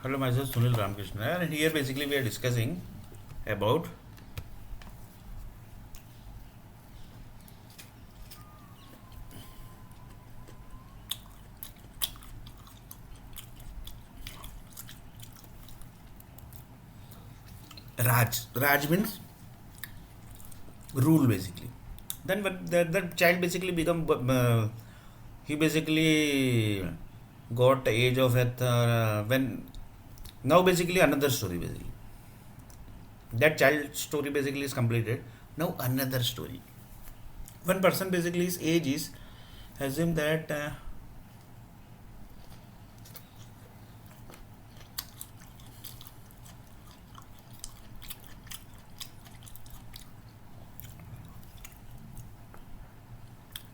Hello, myself Sunil Ramakrishna, and here basically we are discussing about Raj. Raj means rule basically. Then when that child basically become he basically got age of at when now basically another story basically. That child story basically is completed. Now another story. One person basically his age is assume that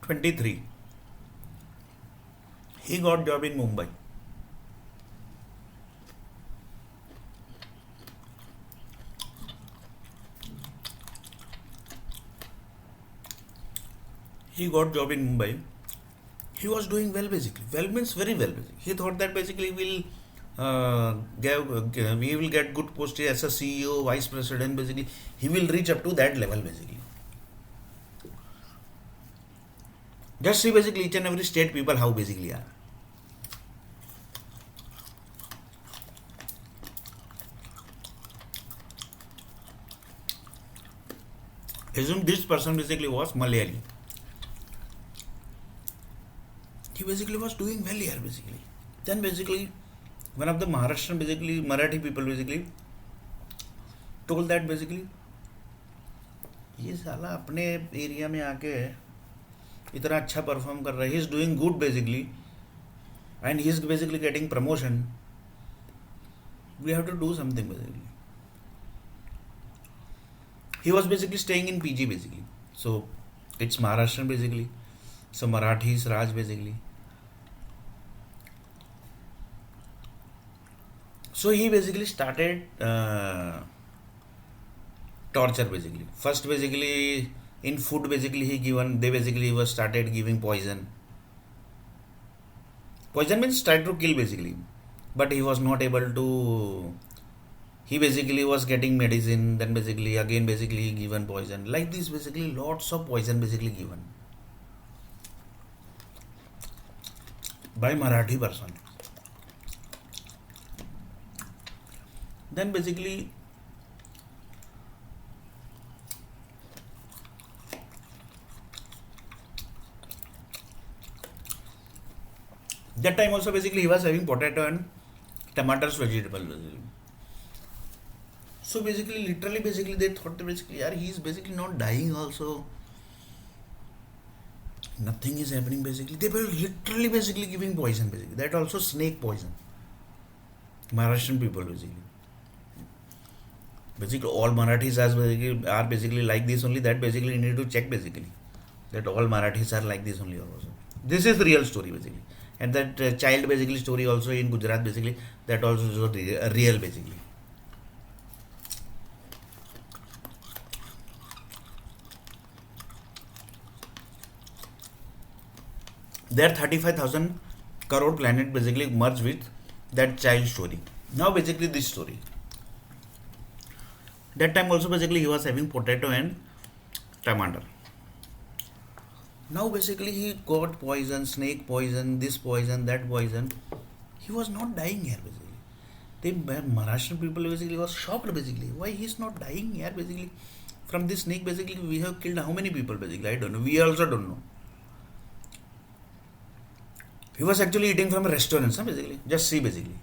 23. He got job in Mumbai. He got job in Mumbai. He was doing well basically. Well means very well. Basically. He thought that basically we will get good post as a CEO, vice president. Basically, he will reach up to that level basically. Just see basically each and every state people how basically are. Assume this person basically was Malayali. He basically was doing well here basically. Then basically one of the Maharashtrian basically Marathi people basically told that basically ये साला अपने area में आके इतना अच्छा perform कर रहा है, he is doing good basically and he is basically getting promotion, we have to do something basically. He was basically staying in PG basically. So it's Maharashtrian basically. So Marathi is Raj basically. So he basically started torture basically. First basically in food basically they basically was started giving poison. Poison means try to kill basically. But he was not able to. He basically was getting medicine, then basically again basically given poison. Like this basically lots of poison basically given by Marathi person. Then basically that time also basically he was having potato and tomatoes vegetable basically. So basically literally basically they thought that basically yeah, he is basically not dying also. Nothing is happening basically. They were literally basically giving poison basically. That also snake poison. Maharashtrian people basically. Basically all Marathis are basically like this only. That basically you need to check basically that all Marathis are like this only also. This is the real story basically, and that child basically story also in Gujarat basically, that also is real basically. Their 35,000 crore planet basically merged with that child story. Now basically this story. That time also basically he was having potato and tomato. Now basically he got poison, snake poison, this poison, that poison. He was not dying here basically. The Maharashtrian people basically was shocked basically. Why he is not dying here basically? From this snake basically we have killed how many people basically? I don't know. We also don't know. He was actually eating from a restaurant, huh, basically. Just see basically.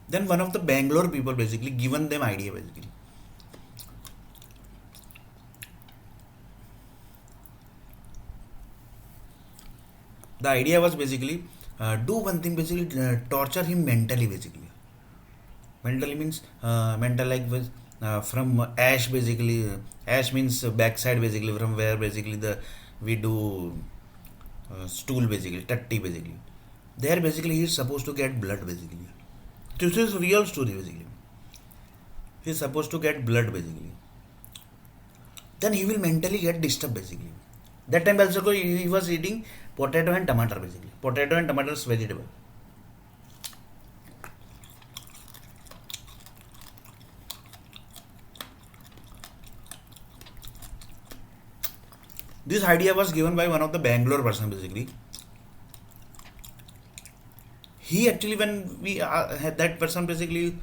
Then one of the Bangalore people basically given them idea basically. The idea was basically do one thing basically, torture him mentally basically. Mentally means mental like with from ash basically. Ash means backside basically, from where basically the we do stool basically, tatti basically. There basically he is supposed to get blood basically. This is real story basically. He is supposed to get blood basically. then he will mentally get disturbed basically. That time also he was eating potato and tomato basically. Potato and tomato is vegetable. This idea was given by one of the Bangalore person basically. He actually, when we had that person basically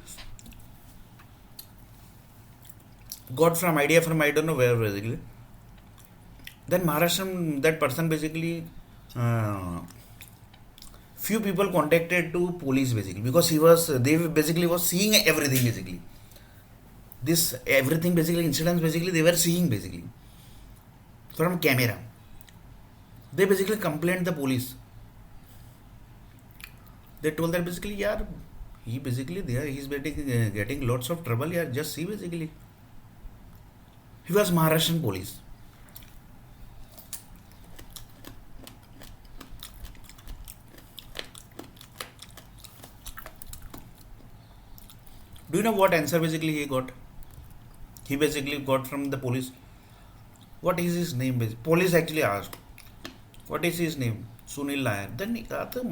got from idea from I don't know where basically. Then Maharashtra, that person basically, few people contacted to police basically because they basically was seeing everything basically. This everything basically incidents basically they were seeing basically from camera. They basically complained the police. They told that basically, yeah, he basically there he's getting lots of trouble. Yeah, just see basically. He was Maharashtrian police. Do you know what answer basically he got? He basically got from the police. What is his name? Police actually asked, what is his name? Sunil Nair. Then कहा तो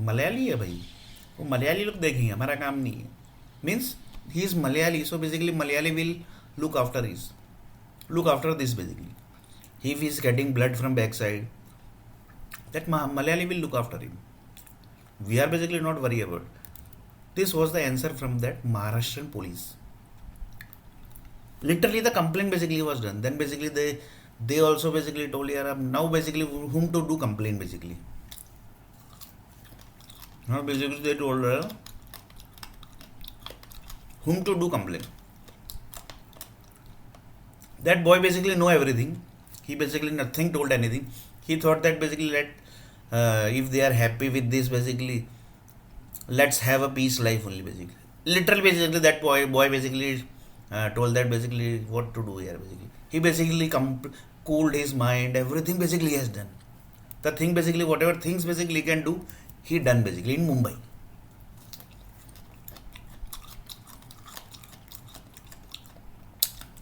मलयाली है भाई, वो मलयाली लोग देखेंगे, हमारा काम नहीं है. Means he is Malayali, so basically Malayali will look after this basically. If he is getting blood from backside, that Malayali will look after him. We are basically not worried about. This was the answer from that Maharashtrian police. Literally the complaint basically was done. Then basically they also basically told her now basically whom to do complaint basically. Now basically they told her whom to do complaint. That boy basically know everything. He basically nothing told anything. He thought that basically if they are happy with this basically, let's have a peace life only basically. Literally basically that boy basically told that basically what to do here basically. He basically cooled his mind. Everything basically he has done. The thing basically whatever things basically he can do, he done basically in Mumbai.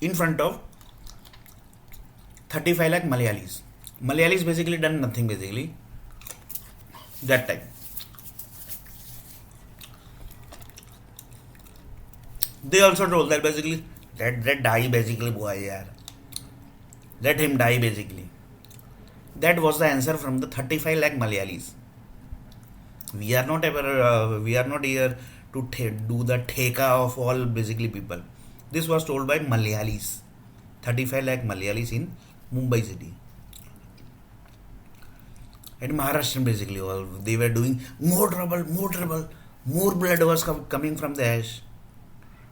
In front of 35 lakh Malayalis. Malayalis basically done nothing basically that time. They also told that basically let die basically boy yaar. Let him die basically. That was the answer from the 35 lakh Malayalis. We are not here to do the theka of all basically people. This was told by Malayalis. 35 lakh Malayalis in Mumbai city. And Maharashtra basically all they were doing more trouble. More blood was coming from the ash,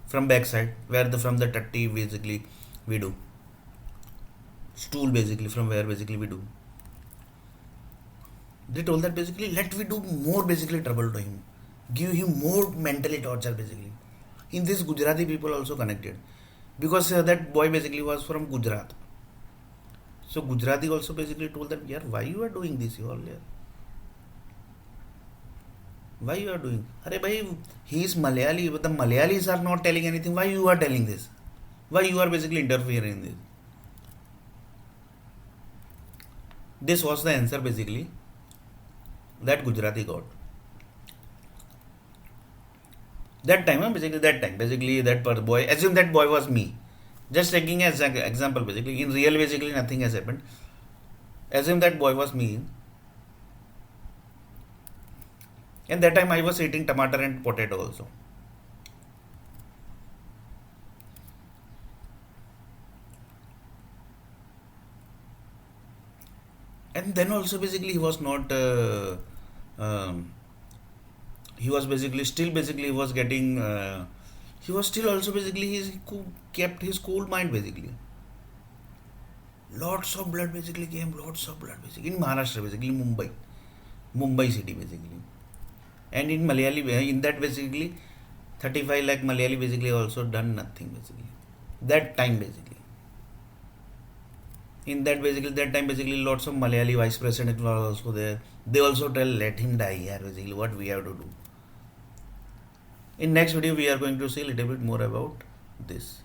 from backside, from the tatti basically we do. Stool basically from where basically we do. They told that basically let we do more basically trouble to him. Give him more mentally torture basically. In this Gujarati people also connected. Because that boy basically was from Gujarat. So Gujarati also basically told that, yeah, why you are doing this you all here? Why you are doing? Arey bhai, he is Malayali, but the Malayalis are not telling anything. Why you are telling this? Why you are basically interfering in this? This was the answer basically that Gujarati got. That time basically that boy, assume that boy was me. Just taking as an example basically. In real basically nothing has happened. Assume that boy was me. And that time I was eating tomato and potato also. And then also basically he was not he was basically still basically he was getting he was still also basically he kept his cool mind basically. Lots of blood basically came, in Maharashtra basically, Mumbai city basically. And in Malayali, in that basically 35 lakh Malayali basically also done nothing basically. That time basically. In that time basically lots of Malayali vice president were also there. They also tell let him die here basically, what we have to do. In next video we are going to see a little bit more about this.